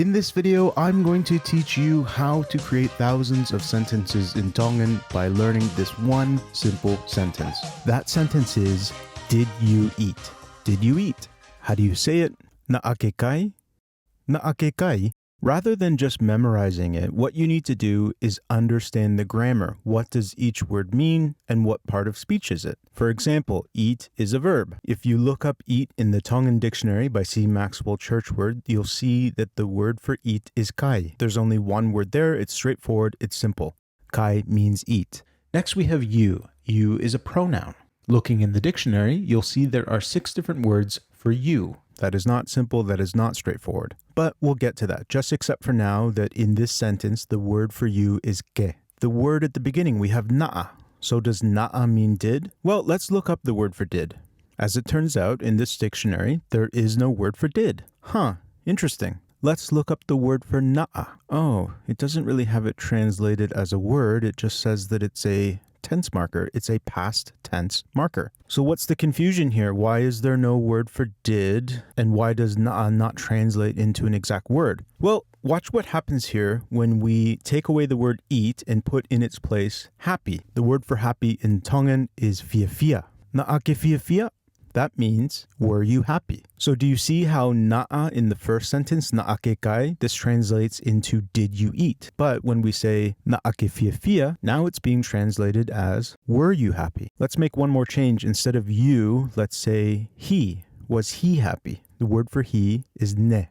In this video, I'm going to teach you how to create thousands of sentences in Tongan by learning this one simple sentence. That sentence is, did you eat? Did you eat? How do you say it? Na'ake kai? Na'ake kai? Rather than just memorizing it, what you need to do is understand the grammar. What does each word mean and what part of speech is it? For example, eat is a verb. If you look up eat in the Tongan dictionary by C. Maxwell Churchward, you'll see that the word for eat is kai. There's only one word there. It's straightforward. It's simple. Kai means eat. Next, we have you. You is a pronoun. Looking in the dictionary, you'll see there are 6 different words for you. That is not simple, that is not straightforward. But we'll get to that. Just accept for now that in this sentence, the word for you is ke. The word at the beginning, we have na'a. So does na'a mean did? Well, let's look up the word for did. As it turns out, in this dictionary, there is no word for did. Interesting. Let's look up the word for na'a. Oh, it doesn't really have it translated as a word. It just says that it's a tense marker. It's a past tense marker. So what's the confusion here? Why is there no word for did? And why does na'a not translate into an exact word? Well, watch what happens here when we take away the word eat and put in its place happy. The word for happy in Tongan is fiafia. Na'ake fiafia? That means, were you happy? So do you see how na'a in the first sentence, na'ake kai, this translates into did you eat? But when we say na'ake fiafia, now it's being translated as were you happy? Let's make one more change. Instead of you, let's say he. Was he happy? The word for he is ne.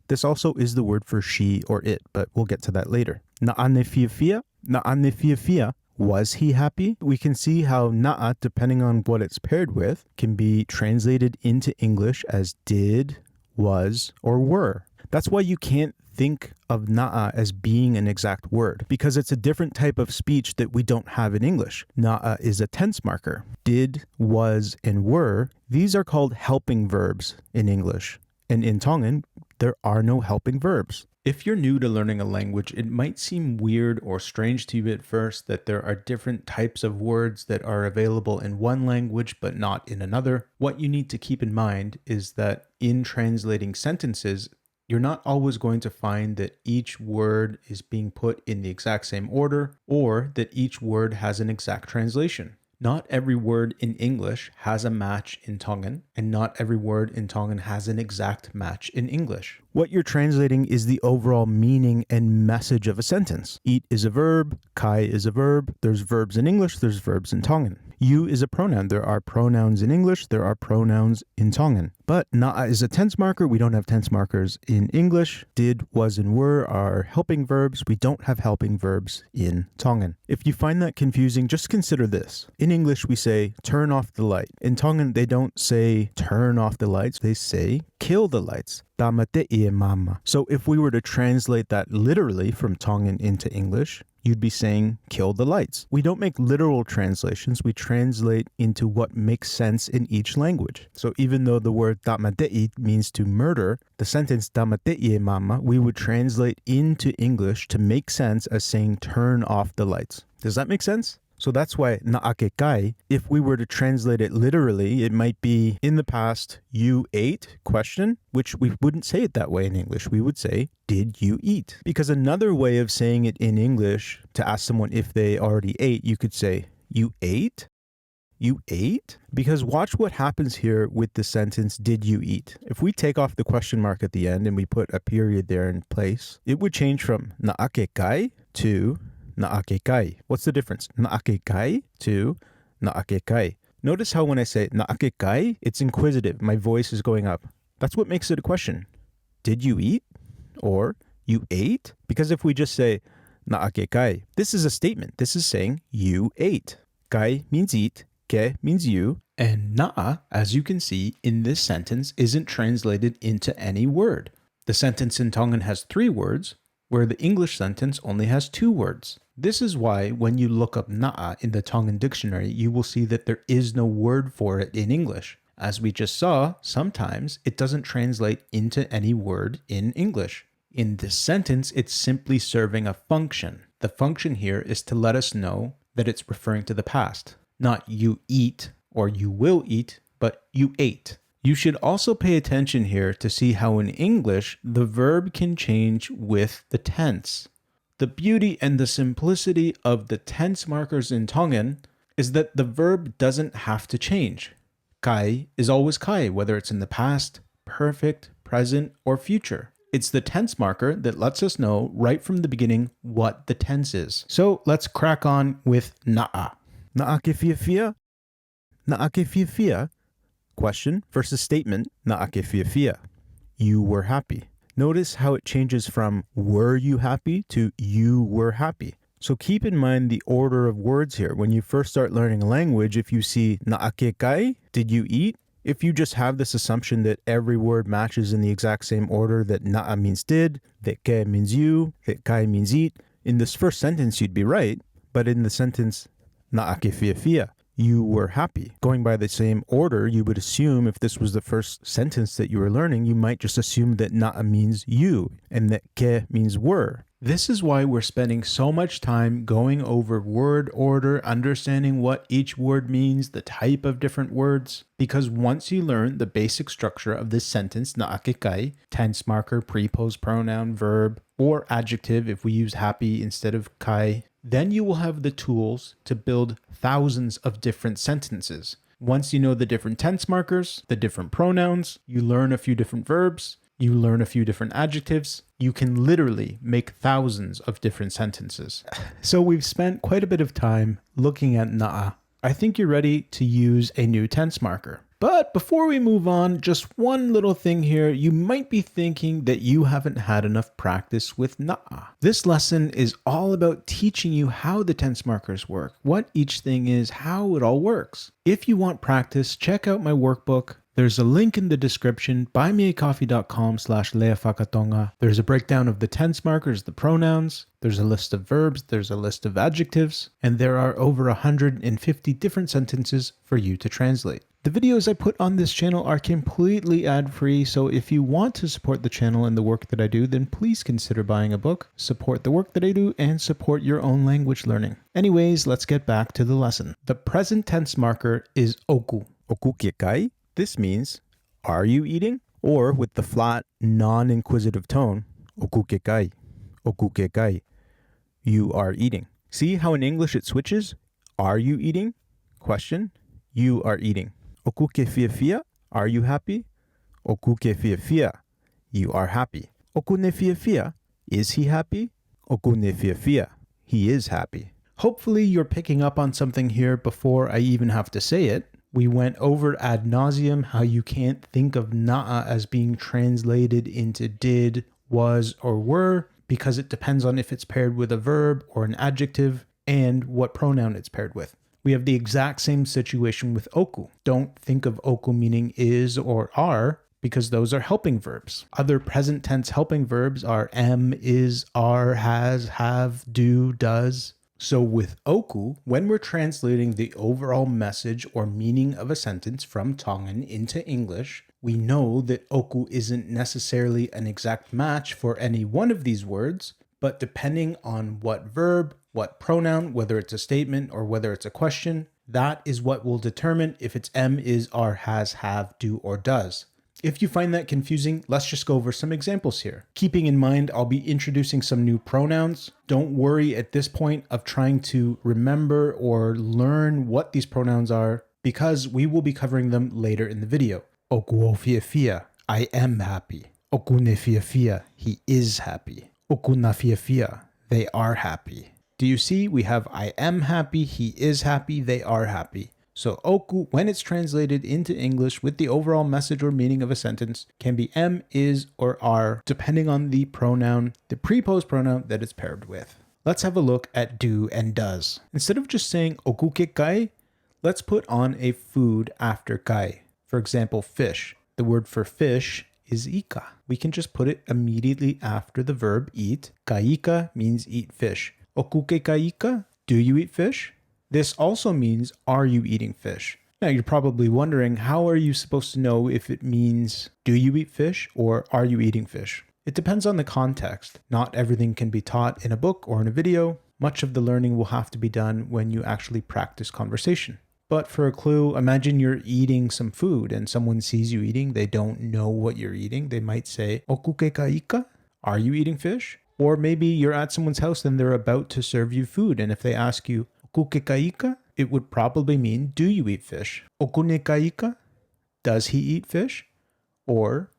This also is the word for she or it, but we'll get to that later. Na'ane fiafia? Na'ane fiafia? Was he happy? We can see how na'a, depending on what it's paired with, can be translated into English as did, was, or were. That's why you can't think of na'a as being an exact word, because it's a different type of speech that we don't have in English. Na'a is a tense marker. Did, was, and were, these are called helping verbs in English. And in Tongan, there are no helping verbs. If you're new to learning a language, it might seem weird or strange to you at first that there are different types of words that are available in one language but not in another. What you need to keep in mind is that in translating sentences, you're not always going to find that each word is being put in the exact same order or that each word has an exact translation. Not every word in English has a match in Tongan, and not every word in Tongan has an exact match in English. What you're translating is the overall meaning and message of a sentence. Eat is a verb, kai is a verb, there's verbs in English, there's verbs in Tongan. You is a pronoun. There are pronouns in English, there are pronouns in Tongan. But na'a is a tense marker. We don't have tense markers in English. Did, was, and were are helping verbs. We don't have helping verbs in Tongan. If you find that confusing, just consider this. In English, we say, turn off the light. In Tongan, they don't say, turn off the lights. They say, kill the lights. Tamate ie mama. So if we were to translate that literally from Tongan into English, you'd be saying, kill the lights. We don't make literal translations. We translate into what makes sense in each language. So even though the word tamatei means to murder, the sentence tamatei mama, we would translate into English to make sense as saying turn off the lights. Does that make sense? So that's why na'ake kai, if we were to translate it literally, it might be in the past, you ate, question, which we wouldn't say it that way in English. We would say, did you eat? Because another way of saying it in English, to ask someone if they already ate, you could say, you ate? You ate? Because watch what happens here with the sentence, did you eat? If we take off the question mark at the end and we put a period there in place, it would change from na'ake kai to na'ake kai. What's the difference? Na'ake kai to na'ake kai. Notice how when I say na'ake kai, it's inquisitive. My voice is going up. That's what makes it a question. Did you eat? Or you ate? Because if we just say na'ake kai, this is a statement. This is saying you ate. Kai means eat. Ke means you. And na'a, as you can see in this sentence, isn't translated into any word. The sentence in Tongan has 3 words, where the English sentence only has 2 words. This is why when you look up na'a in the Tongan dictionary, you will see that there is no word for it in English. As we just saw, sometimes it doesn't translate into any word in English. In this sentence, it's simply serving a function. The function here is to let us know that it's referring to the past. Not you eat or you will eat, but you ate. You should also pay attention here to see how in English the verb can change with the tense. The beauty and the simplicity of the tense markers in Tongan is that the verb doesn't have to change. Kai is always kai, whether it's in the past, perfect, present, or future. It's the tense marker that lets us know right from the beginning what the tense is. So let's crack on with na'a. Na'a ke fia? Na'a ke fia? Question versus statement. Na'a ke fia? You were happy. Notice how it changes from were you happy to you were happy. So keep in mind the order of words here. When you first start learning a language, if you see na'a ke kai, did you eat? If you just have this assumption that every word matches in the exact same order, that na'a means did, that ke means you, that kai means eat, in this first sentence you'd be right, but in the sentence na'a ke fia, you were happy. Going by the same order, you would assume if this was the first sentence that you were learning, you might just assume that na'a means you and that ke means were. This is why we're spending so much time going over word order, understanding what each word means, the type of different words, because once you learn the basic structure of this sentence, na'a ke kai, tense marker, preposed pronoun, verb, or adjective if we use happy instead of kai, then you will have the tools to build thousands of different sentences. Once you know the different tense markers, the different pronouns, you learn a few different verbs, you learn a few different adjectives, you can literally make thousands of different sentences. So we've spent quite a bit of time looking at na'a. I think you're ready to use a new tense marker. But before we move on, just one little thing here. You might be thinking that you haven't had enough practice with na'a. This lesson is all about teaching you how the tense markers work, what each thing is, how it all works. If you want practice, check out my workbook. There's a link in the description, buymeacoffee.com/Faka-Tonga. There's a breakdown of the tense markers, the pronouns. There's a list of verbs, there's a list of adjectives, and there are over 150 different sentences for you to translate. The videos I put on this channel are completely ad-free, so if you want to support the channel and the work that I do, then please consider buying a book, support the work that I do, and support your own language learning. Anyways, let's get back to the lesson. The present tense marker is oku. Oku ke kai? This means, are you eating? Or with the flat, non-inquisitive tone, oku ke kai, oku ke kai, you are eating. See how in English it switches? Are you eating? Question, you are eating. Oku ke fia? Are you happy? Oku ke fia? You are happy. Oku ne fia? Is he happy? Oku ne fia? He is happy. Hopefully you're picking up on something here before I even have to say it. We went over ad nauseum how you can't think of na'a as being translated into did, was, or were because it depends on if it's paired with a verb or an adjective and what pronoun it's paired with. We have the exact same situation with oku. Don't think of oku meaning is or are because those are helping verbs. Other present tense helping verbs are am, is, are, has, have, do, does. So with oku, when we're translating the overall message or meaning of a sentence from Tongan into English, we know that oku isn't necessarily an exact match for any one of these words, but depending on what verb, what pronoun, whether it's a statement or whether it's a question, that is what will determine if it's am, is, are, has, have, do, or does. If you find that confusing, let's just go over some examples here. Keeping in mind, I'll be introducing some new pronouns. Don't worry at this point of trying to remember or learn what these pronouns are because we will be covering them later in the video. Oku o fia, I am happy. Oku ne fia, he is happy. Oku na fia, they are happy. Do you see? We have I am happy, he is happy, they are happy. So oku, when it's translated into English with the overall message or meaning of a sentence, can be am, is, or are, depending on the pronoun, the preposed pronoun that it's paired with. Let's have a look at do and does. Instead of just saying oku ke kai, let's put on a food after kai. For example, fish. The word for fish is ika. We can just put it immediately after the verb eat. Kaika means eat fish. Oku ke kaika? Do you eat fish? This also means, are you eating fish? Now you're probably wondering, how are you supposed to know if it means, do you eat fish or are you eating fish? It depends on the context. Not everything can be taught in a book or in a video. Much of the learning will have to be done when you actually practice conversation. But for a clue, imagine you're eating some food and someone sees you eating. They don't know what you're eating. They might say, Oku ke ka ika? Are you eating fish? Or maybe you're at someone's house and they're about to serve you food. And if they ask you, Oku ke ka ika? It would probably mean, do you eat fish? Oku ne ka ika? Does he eat fish? Or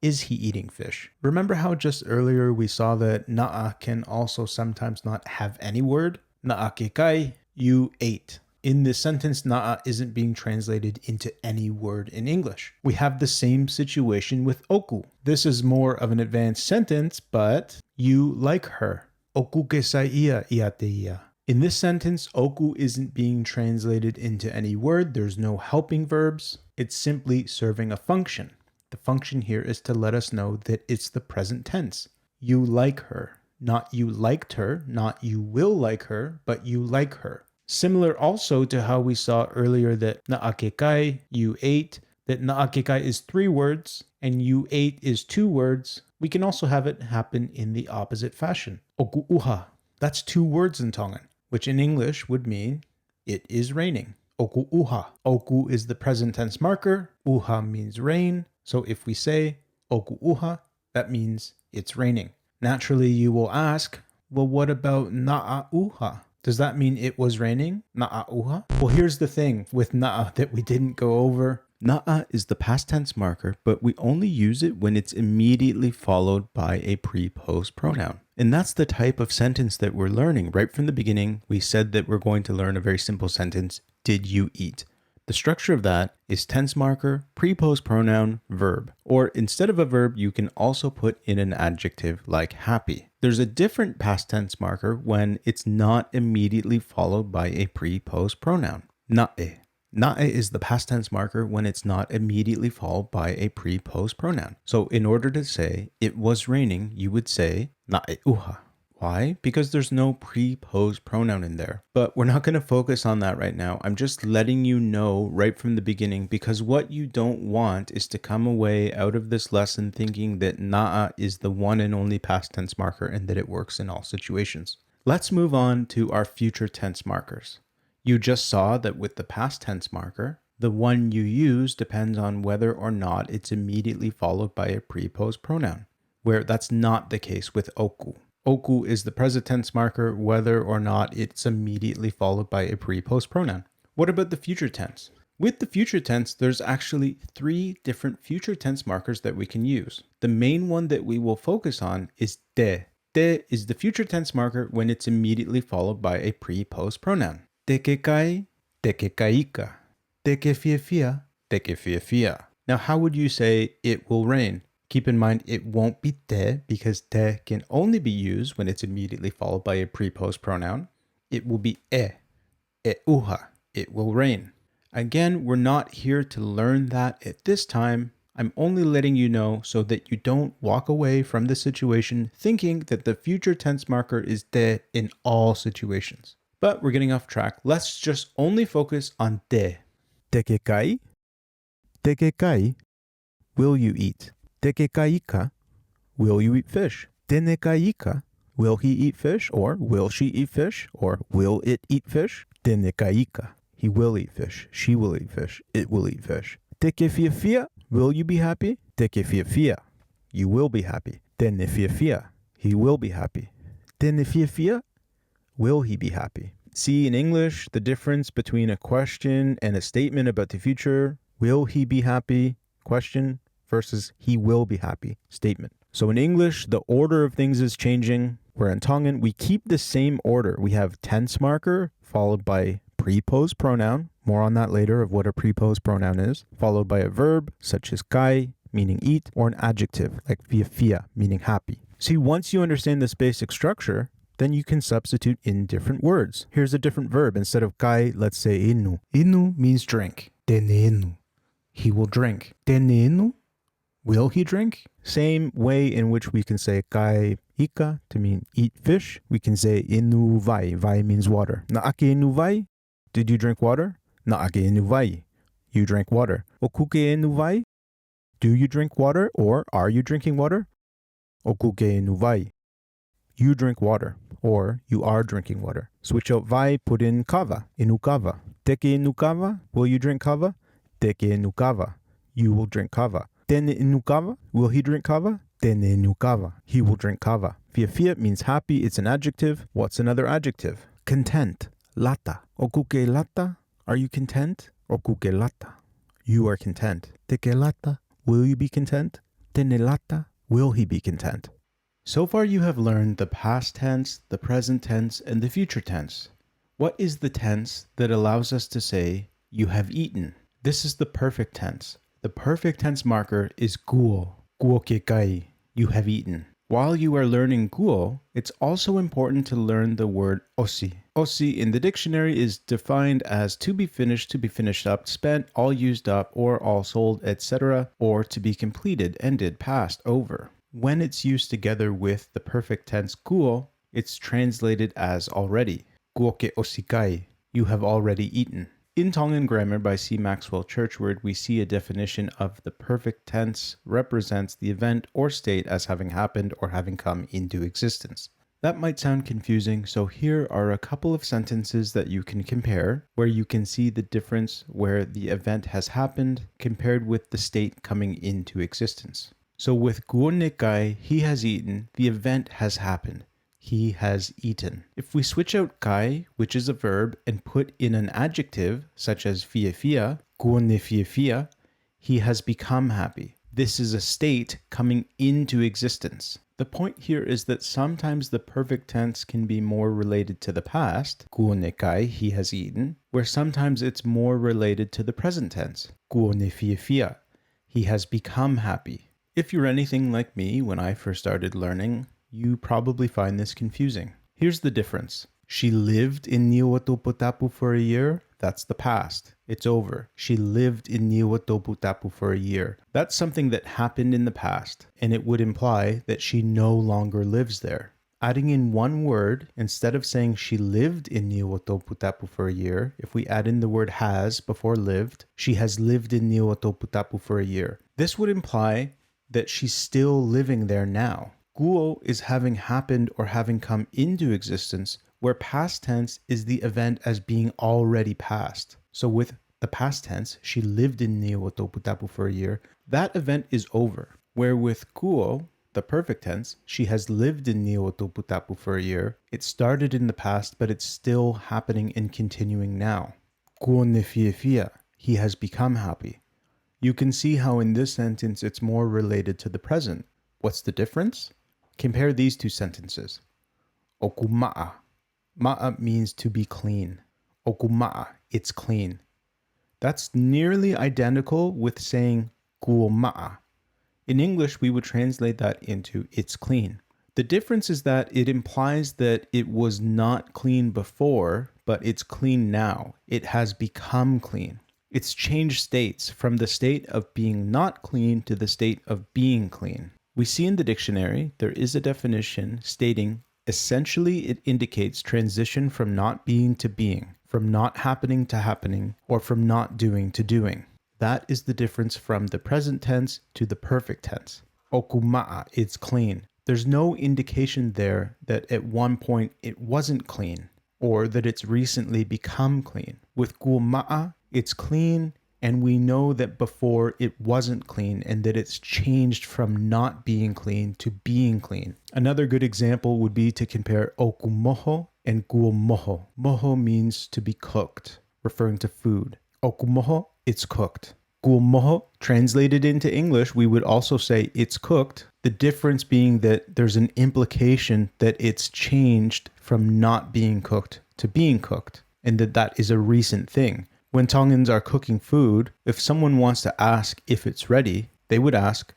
is he eating fish? Remember how just earlier we saw that na'a can also sometimes not have any word? Na'a ke kai, you ate. In this sentence, na'a isn't being translated into any word in English. We have the same situation with oku. This is more of an advanced sentence, but you like her. Oku ke sa ia ia te ia. In this sentence, oku isn't being translated into any word. There's no helping verbs. It's simply serving a function. The function here is to let us know that it's the present tense. You like her. Not you liked her, not you will like her, but you like her. Similar also to how we saw earlier that na'akekai, you ate, that na'akekai is 3 words and you ate is 2 words. We can also have it happen in the opposite fashion. Oku uha, that's 2 words in Tongan, which in English would mean it is raining. Oku uha. Oku is the present tense marker. Uha means rain. So if we say oku uha, that means it's raining. Naturally, you will ask, well, what about na'a uha? Does that mean it was raining? Na'a uha? Well, here's the thing with na'a that we didn't go over. Na'a is the past tense marker, but we only use it when it's immediately followed by a preposed pronoun. And that's the type of sentence that we're learning. Right from the beginning, we said that we're going to learn a very simple sentence. Did you eat? The structure of that is tense marker, preposed pronoun, verb. Or instead of a verb, you can also put in an adjective like happy. There's a different past tense marker when it's not immediately followed by a preposed pronoun. Na'e. Na'e is the past tense marker when it's not immediately followed by a preposed pronoun. So in order to say it was raining, you would say na'e uha. Why? Because there's no preposed pronoun in there. But we're not going to focus on that right now. I'm just letting you know right from the beginning, because what you don't want is to come away out of this lesson thinking that na'a is the one and only past tense marker and that it works in all situations. Let's move on to our future tense markers. You just saw that with the past tense marker, the one you use depends on whether or not it's immediately followed by a preposed pronoun, where that's not the case with oku. Oku is the present tense marker whether or not it's immediately followed by a preposed pronoun. What about the future tense? With the future tense, there's actually 3 different future tense markers that we can use. The main one that we will focus on is te. Te is the future tense marker when it's immediately followed by a preposed pronoun. Te ke kai, te ke kaika. Te ke fiafia, te ke fiafia. Now, how would you say it will rain? Keep in mind, it won't be te because te can only be used when it's immediately followed by a preposed pronoun. It will be e uha, it will rain. Again, we're not here to learn that at this time. I'm only letting you know so that you don't walk away from the situation thinking that the future tense marker is te in all situations. But we're getting off track. Let's just only focus on te. Te ke kai? Te ke kai? Will you eat? Te ke kaika, will you eat fish? Tene kaika, will he eat fish? Or will she eat fish? Or will it eat fish? Tene kaika, he will eat fish. She will eat fish. It will eat fish. Te ke fiafia, will you be happy? Te ke fiafia, you will be happy. Tene fiafia, he will be happy. Tene fiafia, will he be happy? See, in English, the difference between a question and a statement about the future. Will he be happy? Question. Versus he will be happy statement. So in English, the order of things is changing. Where in Tongan, we keep the same order. We have tense marker followed by preposed pronoun. More on that later of what a preposed pronoun is. Followed by a verb such as kai, meaning eat, or an adjective like fiafia, meaning happy. See, once you understand this basic structure, then you can substitute in different words. Here's a different verb. Instead of kai, let's say inu. Inu means drink. Tenenu. He will drink. Tenenu. Will he drink? Same way in which we can say kai ika to mean eat fish. We can say inu vai. Vai means water. Naake inu vai? Did you drink water? Naake inu vai. You drank water. Okuke inu vai? Do you drink water or are you drinking water? Okuke inu vai. You drink water or you are drinking water. Switch out vai, put in kava. Inu kava. Teke nukava, will you drink kava? Teke nukava, you will drink kava. Tene nukava, will he drink kava? Tene nukava, he will drink kava. Fiafia means happy, it's an adjective. What's another adjective? Content, lata. Okuke lata, are you content? Okuke lata, you are content. Teke lata, will you be content? Tene lata, will he be content? So far you have learned the past tense, the present tense, and the future tense. What is the tense that allows us to say, you have eaten? This is the perfect tense. The perfect tense marker is guo. Guo ke kai, you have eaten. While you are learning guo, it's also important to learn the word osi. Osi in the dictionary is defined as to be finished up, spent, all used up, or all sold, etc., or to be completed, ended, passed, over. When it's used together with the perfect tense guo, it's translated as already. Guo ke osikai, you have already eaten. In Tongan Grammar by C. Maxwell Churchward, we see a definition of the perfect tense represents the event or state as having happened or having come into existence. That might sound confusing, so here are a couple of sentences that you can compare, where you can see the difference where the event has happened compared with the state coming into existence. So with guo ne kai, he has eaten, the event has happened. He has eaten. If we switch out kai, which is a verb, and put in an adjective, such as fiafia, guo ne fiafia, he has become happy. This is a state coming into existence. The point here is that sometimes the perfect tense can be more related to the past, guo ne kai, he has eaten, where sometimes it's more related to the present tense, guo ne fiafia, he has become happy. If you're anything like me when I first started learning, you probably find this confusing. Here's the difference. She lived in Niuatopotapu for a year. That's the past. It's over. She lived in Niuatopotapu for a year. That's something that happened in the past, and it would imply that she no longer lives there. Adding in one word, instead of saying she lived in Niuatopotapu for a year, if we add in the word has before lived, she has lived in Niuatopotapu for a year. This would imply that she's still living there now. Guo is having happened or having come into existence, where past tense is the event as being already past. So with the past tense, she lived in Niuatopotapu for a year, that event is over. Where with guo, the perfect tense, she has lived in Niuatopotapu for a year, it started in the past, but it's still happening and continuing now. Guo ne fiafia, he has become happy. You can see how in this sentence it's more related to the present. What's the difference? Compare these two sentences. Okuma'a. Ma'a means to be clean. Okuma'a, it's clean. That's nearly identical with saying kuoma'a. In English, we would translate that into it's clean. The difference is that it implies that it was not clean before, but it's clean now. It has become clean. It's changed states from the state of being not clean to the state of being clean. We see in the dictionary, there is a definition stating, essentially it indicates transition from not being to being, from not happening to happening, or from not doing to doing. That is the difference from the present tense to the perfect tense. Okuma'a, it's clean. There's no indication there that at one point it wasn't clean, or that it's recently become clean. With kuma'a, it's clean, and we know that before it wasn't clean and that it's changed from not being clean to being clean. Another good example would be to compare okumoho and guomoho. Moho means to be cooked, referring to food. Okumoho, it's cooked. Guomoho, translated into English, we would also say it's cooked. The difference being that there's an implication that it's changed from not being cooked to being cooked, and that is a recent thing. When Tongans are cooking food, if someone wants to ask if it's ready, they would ask,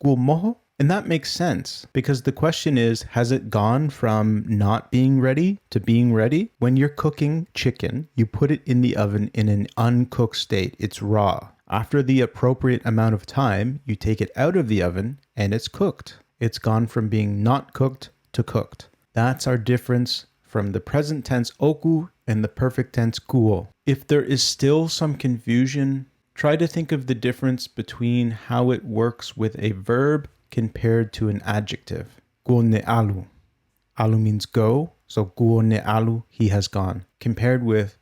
guomoho? And that makes sense because the question is, has it gone from not being ready to being ready? When you're cooking chicken, you put it in the oven in an uncooked state. It's raw. After the appropriate amount of time, you take it out of the oven and it's cooked. It's gone from being not cooked to cooked. That's our difference from the present tense oku and the perfect tense guo. If there is still some confusion, try to think of the difference between how it works with a verb compared to an adjective. Guo ne alu. Alu means go, so guo ne alu, he has gone. Compared with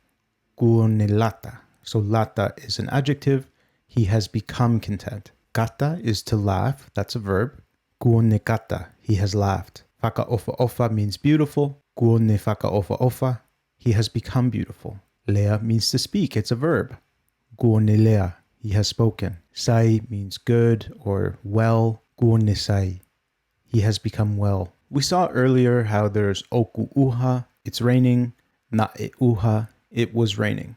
Guo ne lata. So lata is an adjective. He has become content. Kata is to laugh. That's a verb. Guo ne kata. He has laughed. Faka-ofa ofa means beautiful. Guo ne faka-ofa ofa. He has become beautiful. Lea means to speak. It's a verb. Guo ne lea. He has spoken. Sai means good or well. Guo ne sai. He has become well. We saw earlier how there's oku uha. It's raining. Na e uha. It was raining.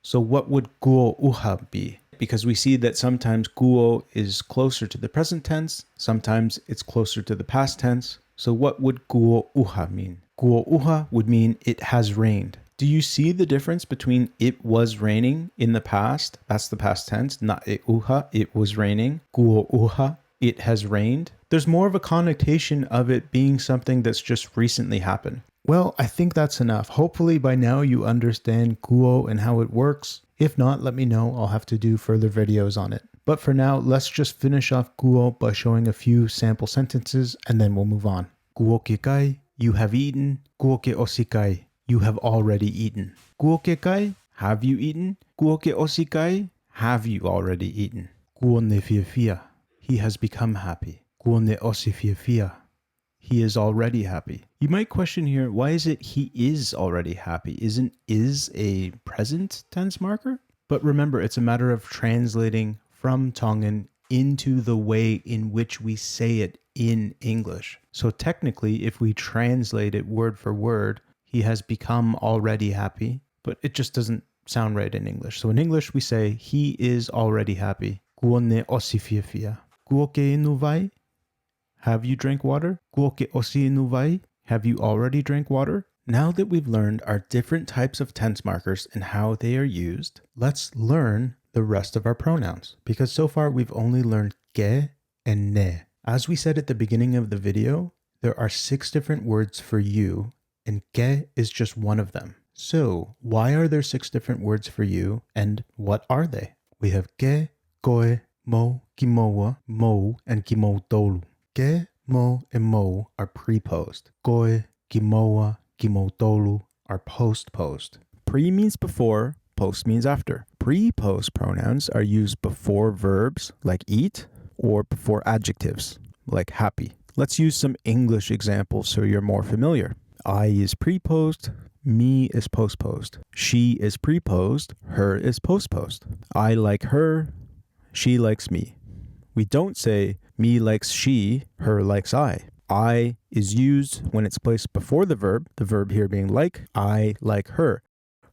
So what would guo uha be? Because we see that sometimes guo is closer to the present tense. Sometimes it's closer to the past tense. So what would guo uha mean? Guo uha would mean it has rained. Do you see the difference between it was raining in the past? That's the past tense. Na e uha, it was raining. Guo uha, it has rained. There's more of a connotation of it being something that's just recently happened. Well, I think that's enough. Hopefully by now you understand guo and how it works. If not, let me know. I'll have to do further videos on it. But for now, let's just finish off guo by showing a few sample sentences and then we'll move on. Guo ke kai, you have eaten. Guo ke osikai, you have already eaten. Guo ke kai, have you eaten? Guo ke osikai, have you already eaten? Guo ne fiafia, he has become happy. Guo ne osifiafia, he is already happy. You might question here, why is it he is already happy? Isn't is a present tense marker? But remember, it's a matter of translating from Tongan into the way in which we say it in English. So technically, if we translate it word for word, he has become already happy, but it just doesn't sound right in English. So in English, we say, he is already happy. Guo ne osifiafia. Guo ke inu vai? Have you drank water? Guo ke osi inu vai? Have you already drank water? Now that we've learned our different types of tense markers and how they are used, let's learn the rest of our pronouns. Because so far we've only learned ke and ne. As we said at the beginning of the video, there are 6 different words for you, and ke is just one of them. So why are there 6 different words for you, and what are they? We have ke, koe, mo, kimoa, mo, and kimotolu. Ke, mo, and mo are preposed. Koe, kimoa, kimotolu are postposed. Pre means before, post means after. Preposed pronouns are used before verbs like eat or before adjectives like happy. Let's use some English examples so you're more familiar. I is preposed, me is postposed. She is preposed, her is postposed. I like her, she likes me. We don't say me likes she, her likes I. I is used when it's placed before the verb here being like. I like her.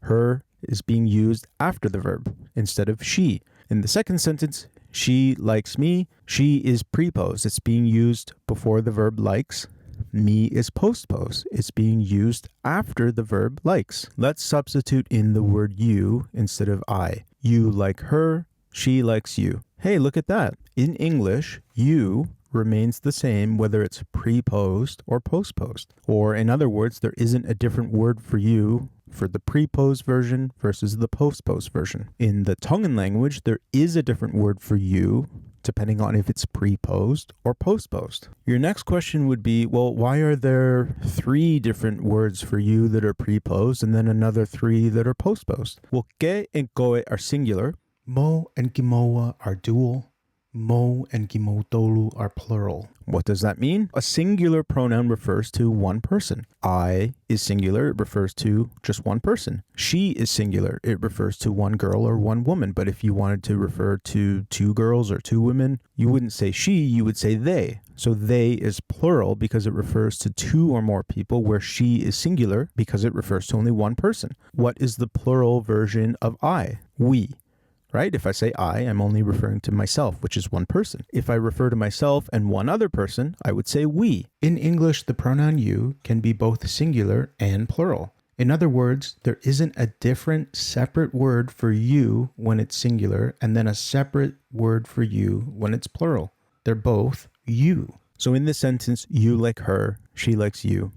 Her is being used after the verb instead of she. In the second sentence, she likes me. She is preposed. It's being used before the verb likes. Me is postposed. It's being used after the verb likes. Let's substitute in the word you instead of I. You like her. She likes you. Hey, look at that. In English, you remains the same whether it's preposed or postposed. Or in other words, there isn't a different word for you for the preposed version versus the postposed version. In the Tongan language, there is a different word for you depending on if it's preposed or postposed. Your next question would be, well, why are there 3 different words for you that are preposed and then another 3 that are postposed? Well, ke and koe are singular. Mo and kimoa are dual. Mo and kimotolu are plural. What does that mean? A singular pronoun refers to one person. I is singular, it refers to just one person. She is singular, it refers to one girl or one woman. But if you wanted to refer to 2 girls or 2 women, you wouldn't say she, you would say they. So they is plural because it refers to 2 or more people, where she is singular because it refers to only one person. What is the plural version of I? We. Right? If I say I, I'm only referring to myself, which is one person. If I refer to myself and one other person, I would say we. In English, the pronoun you can be both singular and plural. In other words, there isn't a different separate word for you when it's singular and then a separate word for you when it's plural. They're both you. So in this sentence, you like her, she likes you.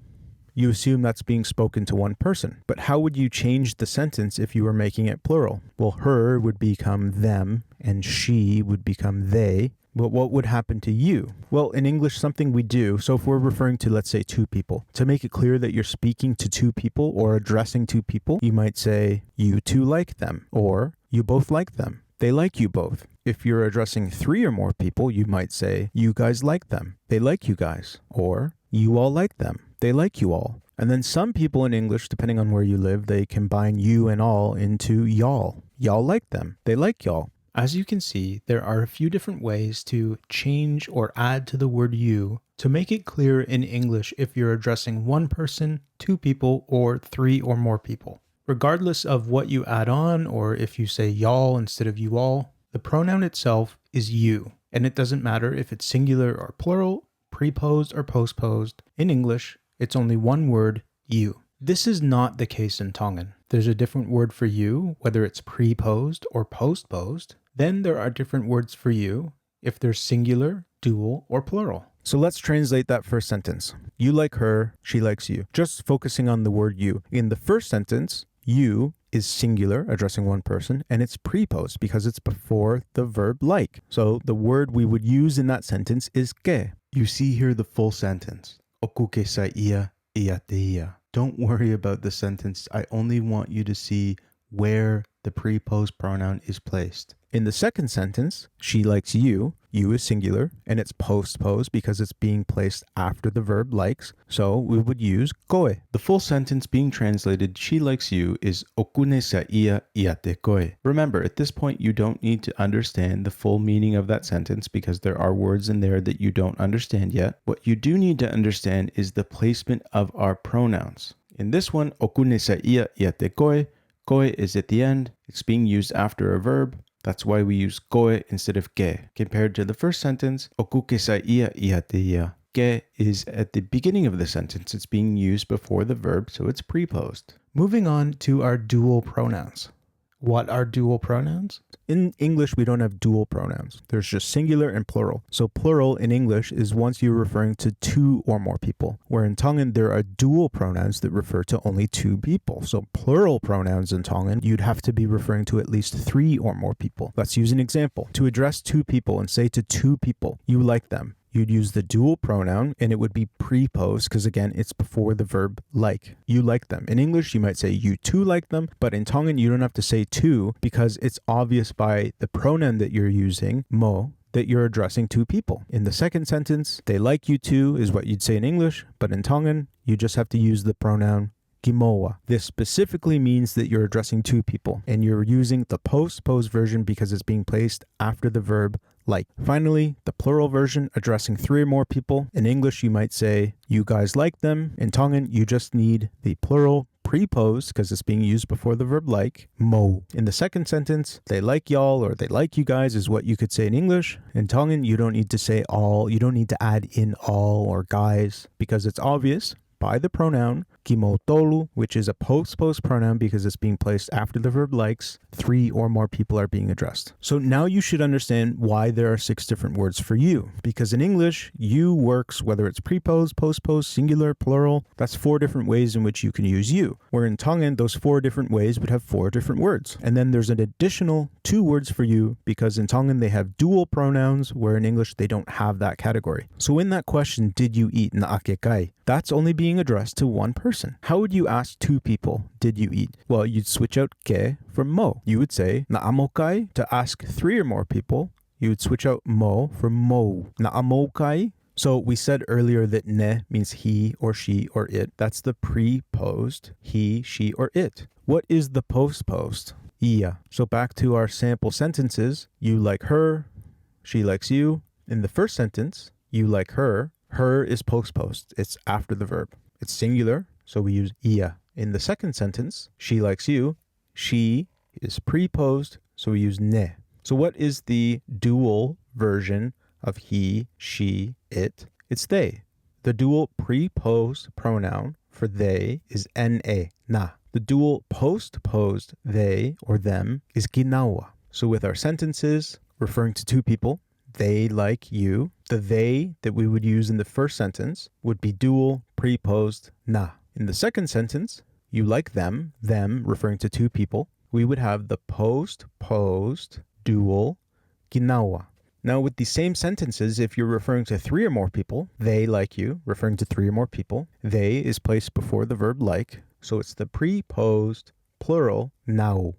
You assume that's being spoken to one person. But how would you change the sentence if you were making it plural? Well, her would become them, and she would become they. But what would happen to you? Well, in English, something we do, so if we're referring to, let's say, two people, to make it clear that you're speaking to two people or addressing two people, you might say, you two like them, or you both like them. They like you both. If you're addressing three or more people, you might say, you guys like them. They like you guys. Or, you all like them. They like you all. And then some people in English, depending on where you live, they combine you and all into y'all. Y'all like them. They like y'all. As you can see, there are a few different ways to change or add to the word you to make it clear in English if you're addressing one person, two people, or three or more people. Regardless of what you add on, or if you say y'all instead of you all, the pronoun itself is you, and it doesn't matter if it's singular or plural, preposed or postposed. In English, it's only one word, you. This is not the case in Tongan. There's a different word for you, whether it's preposed or postposed. Then there are different words for you if they're singular, dual, or plural. So let's translate that first sentence. You like her, she likes you. Just focusing on the word you. In the first sentence, you is singular, addressing one person, and it's preposed because it's before the verb like. So the word we would use in that sentence is ke. You see here the full sentence. Oku ke sa ia, ia te ia. Don't worry about the sentence. I only want you to see where the preposed pronoun is placed. In the second sentence, she likes you. You is singular, and it's postposed because it's being placed after the verb likes. So we would use koe. The full sentence being translated, she likes you, is okune sa ia ia te koe. Remember, at this point, you don't need to understand the full meaning of that sentence because there are words in there that you don't understand yet. What you do need to understand is the placement of our pronouns. In this one, okune sa ia ia te koe. Koe is at the end. It's being used after a verb. That's why we use koe instead of ke. Compared to the first sentence, oku ke sa ia ia te ia. Ke is at the beginning of the sentence. It's being used before the verb, so it's preposed. Moving on to our dual pronouns. What are dual pronouns? In English, we don't have dual pronouns. There's just singular and plural. So plural in English is once you're referring to two or more people, where in Tongan, there are dual pronouns that refer to only two people. So plural pronouns in Tongan, you'd have to be referring to at least three or more people. Let's use an example. To address two people and say to two people, you like them. You'd use the dual pronoun and it would be preposed because again, it's before the verb like. You like them. In English, you might say you too like them, but in Tongan, you don't have to say two because it's obvious by the pronoun that you're using, mo, that you're addressing two people. In the second sentence, they like you too is what you'd say in English, but in Tongan, you just have to use the pronoun Gimoa. This specifically means that you're addressing two people and you're using the postposed version because it's being placed after the verb like. Finally, the plural version addressing three or more people. In English, you might say, you guys like them. In Tongan, you just need the plural preposed because it's being used before the verb like, mo. In the second sentence, they like y'all or they like you guys is what you could say in English. In Tongan, you don't need to say all. You don't need to add in all or guys because it's obvious by the pronoun kimotolu, which is a postposed pronoun because it's being placed after the verb likes. Three or more people are being addressed. So now you should understand why there are 6 different words for you. Because in English, you works whether it's preposed, postposed, singular, plural. That's 4 different ways in which you can use you. Where in Tongan, those 4 different ways would have 4 different words. And then there's an additional 2 words for you because in Tongan they have dual pronouns, where in English they don't have that category. So in that question, did you eat na akekai? That's only being addressed to one person. How would you ask 2 people, did you eat? Well, you'd switch out ke for mo. You would say na amokai. To ask 3 or more people, you would switch out mo for mo. Na amokai. So we said earlier that ne means he or she or it. That's the preposed he, she, or it. What is the postposed? Ia. So back to our sample sentences. You like her, she likes you. In the first sentence, you like her. Her is postposed. It's after the verb. It's singular, so we use ia. In the second sentence, she likes you. She is preposed, so we use ne. So what is the dual version of he, she, it? It's they. The dual preposed pronoun for they is na, na. The dual postposed they or them is ginawa. So with our sentences referring to 2 people, they like you. The they that we would use in the first sentence would be dual preposed na. In the second sentence, you like them referring to 2 people, we would have the postposed dual ginawa. Now, with the same sentences, if you're referring to 3 or more people, they like you, referring to 3 or more people, they is placed before the verb like, so it's the preposed plural now,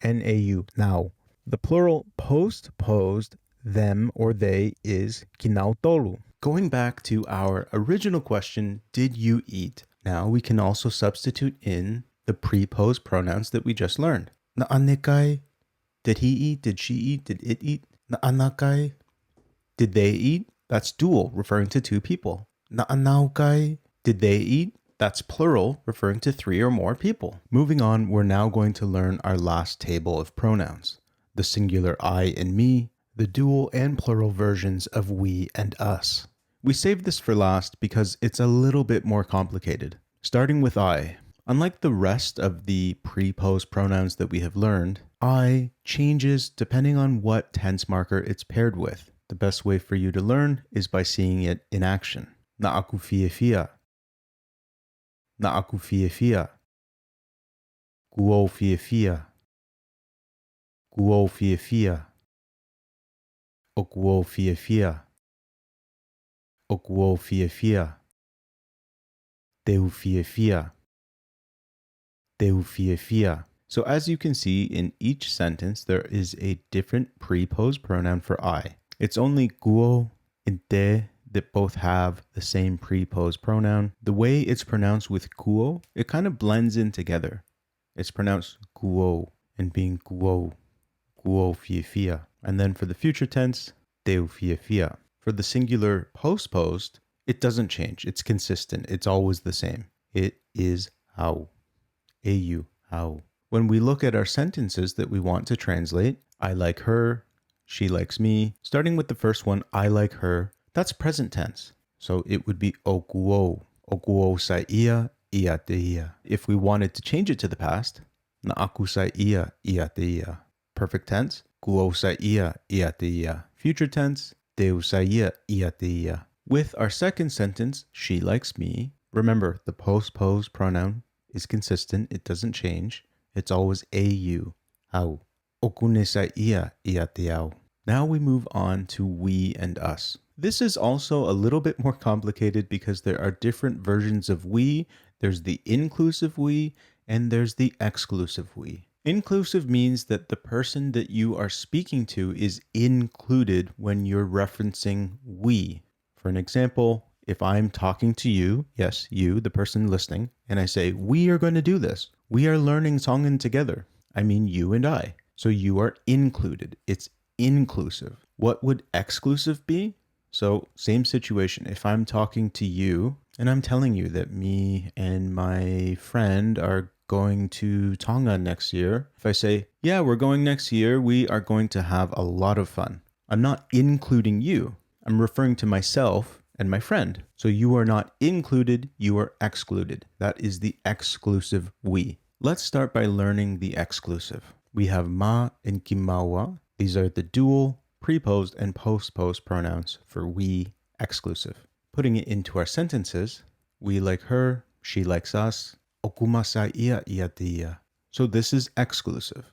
N-A-U, now. The plural postposed them or they is kinautolu. Going back to our original question, did you eat? Now we can also substitute in the preposed pronouns that we just learned. Naanekai, did he eat? Did she eat? Did it eat? Naanakai, did they eat? That's dual, referring to 2 people. Naanaukai, did they eat? That's plural, referring to 3 or more people. Moving on, we're now going to learn our last table of pronouns. The singular I and me, the dual and plural versions of we and us. We saved this for last because it's a little bit more complicated. Starting with I. Unlike the rest of the preposed pronouns that we have learned, I changes depending on what tense marker it's paired with. The best way for you to learn is by seeing it in action. Naakufiefia. Naakufiefia. Guofiefia. Guofiefia. Okuofiefia. Okuofiefia. Teufiefia. Teufiefia. So as you can see, in each sentence, there is a different preposed pronoun for I. It's only guo and te that both have the same preposed pronoun. The way it's pronounced with guo, it kind of blends in together. It's pronounced guo and being guo, guofiefia. And then for the future tense, teufiefia. For the singular postposed, it doesn't change. It's consistent. It's always the same. It is how. Au, how. When we look at our sentences that we want to translate, I like her, she likes me. Starting with the first one, I like her, that's present tense. So it would be okuo, okuo sa ia, ia te ia. If we wanted to change it to the past, na aku sa ia, ia te ia. Perfect tense, kuo sa ia, ia te ia. Future tense, teu sa ia, ia te ia. With our second sentence, she likes me, remember the postposed pronoun is consistent, it doesn't change. It's always au, au. Okune sa ia, ia te au. Now we move on to we and us. This is also a little bit more complicated because there are different versions of we. There's the inclusive we and there's the exclusive we. Inclusive means that the person that you are speaking to is included when you're referencing we. For an example, if I'm talking to you, yes, you, the person listening, and I say, we are going to do this. We are learning Tongan together. I mean you and I. So you are included. It's inclusive. What would exclusive be? So same situation. If I'm talking to you and I'm telling you that me and my friend are going to Tonga next year, if I say, yeah, we're going next year, we are going to have a lot of fun. I'm not including you. I'm referring to myself and my friend. So you are not included, you are excluded. That is the exclusive we. Let's start by learning the exclusive. We have ma and kimawa. These are the dual, preposed, and postposed pronouns for we exclusive. Putting it into our sentences, we like her, she likes us. Okuma sa ia, ia te ia. So this is exclusive.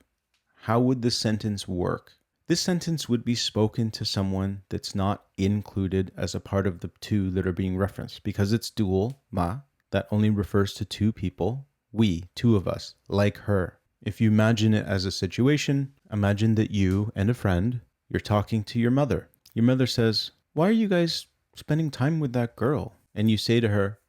How would this sentence work? This sentence would be spoken to someone that's not included as a part of the 2 that are being referenced because it's dual, ma, that only refers to 2 people. We, 2 of us, like her. If you imagine it as a situation, imagine that you and a friend, you're talking to your mother. Your mother says, why are you guys spending time with that girl? And you say to her,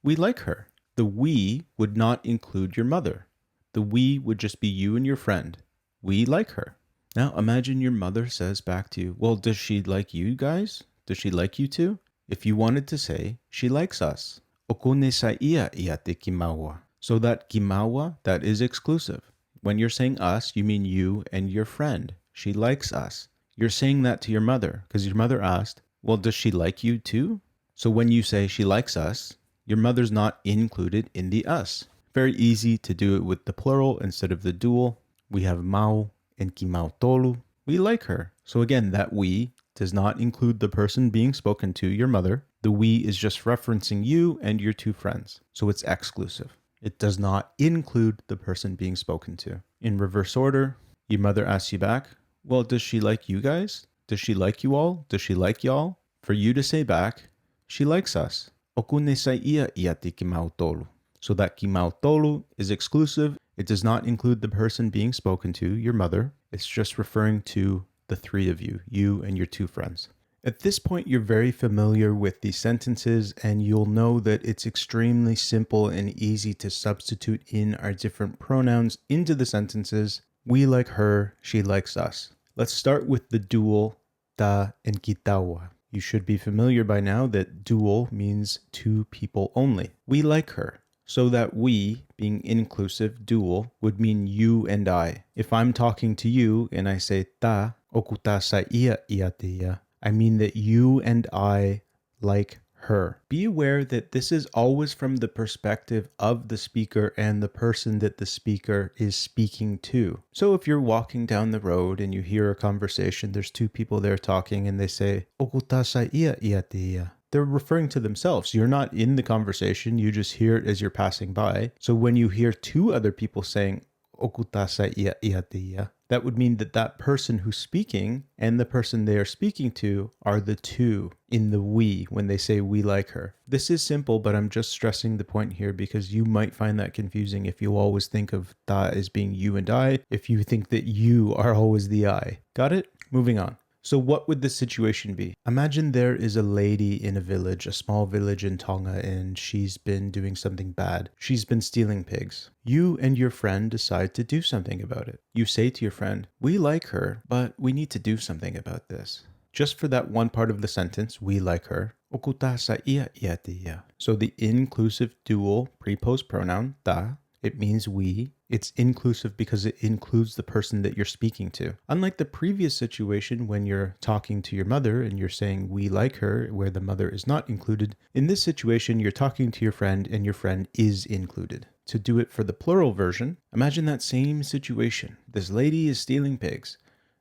we like her. The we would not include your mother. The we would just be you and your friend. We like her. Now imagine your mother says back to you, well, does she like you guys? Does she like you too? If you wanted to say, she likes us. Okone sa ia, ia te kimawa. So that kimawa, that is exclusive. When you're saying us, you mean you and your friend. She likes us. You're saying that to your mother because your mother asked, well, does she like you too? So when you say she likes us, your mother's not included in the us. Very easy to do it with the plural instead of the dual. We have mau and kimautolu. We like her. So again, that we does not include the person being spoken to, your mother. The we is just referencing you and your 2 friends. So it's exclusive. It does not include the person being spoken to. In reverse order, your mother asks you back, well, does she like you guys? Does she like you all? Does she like y'all? For you to say back, she likes us. Oku ne sa ia te kimautolu. So that kimautolu is exclusive. It does not include the person being spoken to, your mother. It's just referring to the three of you and your two friends. At this point, you're very familiar with these sentences, and you'll know that it's extremely simple and easy to substitute in our different pronouns into the sentences. We like her, she likes us. Let's start with the dual ta and kitawa. You should be familiar by now that dual means two people only. We like her. So that we, being inclusive, dual, would mean you and I. If I'm talking to you and I say ta, oku ta sa ia te ia, I mean that you and I like her. Be aware that this is always from the perspective of the speaker and the person that the speaker is speaking to. So if you're walking down the road and you hear a conversation, there's two people there talking and they say, oku ta sa ia te ia. They're referring to themselves. You're not in the conversation. You just hear it as you're passing by. So when you hear two other people saying, oku ta sa ia te ia, that would mean that that person who's speaking and the person they are speaking to are the two in the we when they say we like her. This is simple, but I'm just stressing the point here because you might find that confusing if you always think of ta as being you and I, if you think that you are always the I. Got it? Moving on. So what would the situation be? Imagine there is a lady in a village, a small village in Tonga, and she's been doing something bad. She's been stealing pigs. You and your friend decide to do something about it. You say to your friend, we like her, but we need to do something about this. Just for that one part of the sentence, we like her. Oku ta sa ia te ia. So the inclusive dual preposed pronoun, ta, it means we. It's inclusive because it includes the person that you're speaking to. Unlike the previous situation when you're talking to your mother and you're saying we like her, where the mother is not included, in this situation you're talking to your friend and your friend is included. To do it for the plural version, imagine that same situation. This lady is stealing pigs.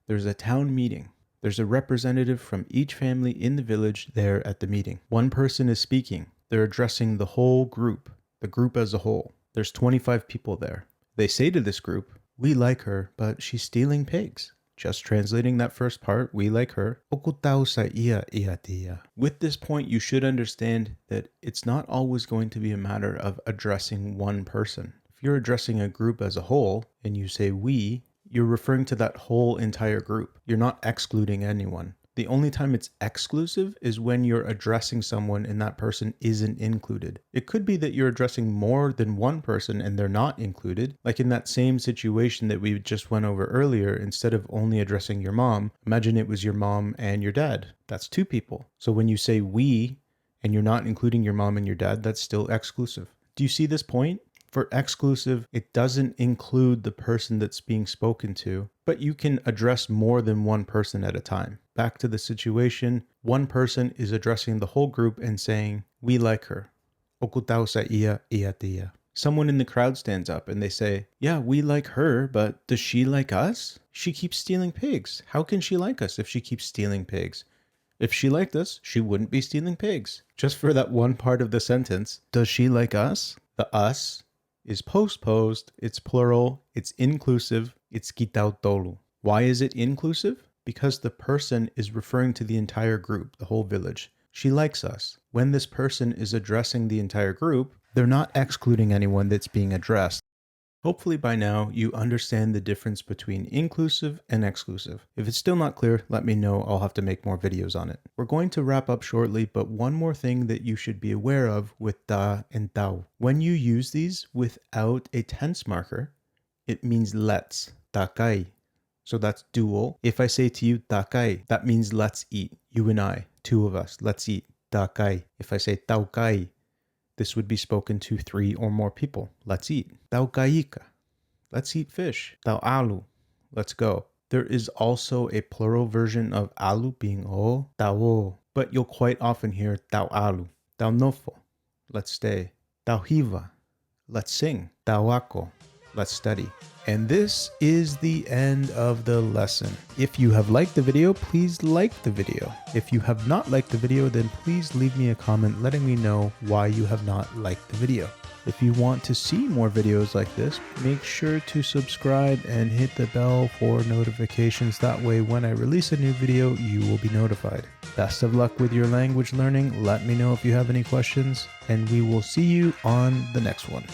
There's a town meeting. There's a representative from each family in the village there at the meeting. One person is speaking. They're addressing the whole group, the group as a whole. There's 25 people there. They say to this group, we like her, but she's stealing pigs. Just translating that first part, we like her. Oku tau sa ia te ia. With this point, you should understand that it's not always going to be a matter of addressing one person. If you're addressing a group as a whole and you say we, you're referring to that whole entire group. You're not excluding anyone. The only time it's exclusive is when you're addressing someone and that person isn't included. It could be that you're addressing more than one person and they're not included. Like in that same situation that we just went over earlier, instead of only addressing your mom, imagine it was your mom and your dad. That's two people. So when you say we and you're not including your mom and your dad, that's still exclusive. Do you see this point? For exclusive, it doesn't include the person that's being spoken to, but you can address more than one person at a time. Back to the situation, one person is addressing the whole group and saying, we like her. Oku tau sa ia te ia. Someone in the crowd stands up and they say, yeah, we like her, but does she like us? She keeps stealing pigs. How can she like us if she keeps stealing pigs? If she liked us, she wouldn't be stealing pigs. Just for that one part of the sentence, does she like us? The us is postposed, it's plural, it's inclusive, it's kitautolu. Why is it inclusive? Because the person is referring to the entire group, the whole village. She likes us. When this person is addressing the entire group, they're not excluding anyone that's being addressed. Hopefully by now you understand the difference between inclusive and exclusive. If it's still not clear, let me know. I'll have to make more videos on it. We're going to wrap up shortly, but one more thing that you should be aware of with ta and tau. When you use these without a tense marker, it means let's, takai. So that's dual. If I say to you takai, that means let's eat. You and I, two of us, let's eat. Takai. If I say taukai, this would be spoken to 3 or more people. Let's eat. Tau kaika. Let's eat fish. Tau alu. Let's go. There is also a plural version of alu being o, tau o, but you'll quite often hear tau alu. Tau nofo. Let's stay. Tau hiva. Let's sing. Tau ako. Let's study. And this is the end of the lesson. If you have liked the video, please like the video. If you have not liked the video, then please leave me a comment letting me know why you have not liked the video. If you want to see more videos like this, make sure to subscribe and hit the bell for notifications. That way, when I release a new video, you will be notified. Best of luck with your language learning. Let me know if you have any questions, and we will see you on the next one.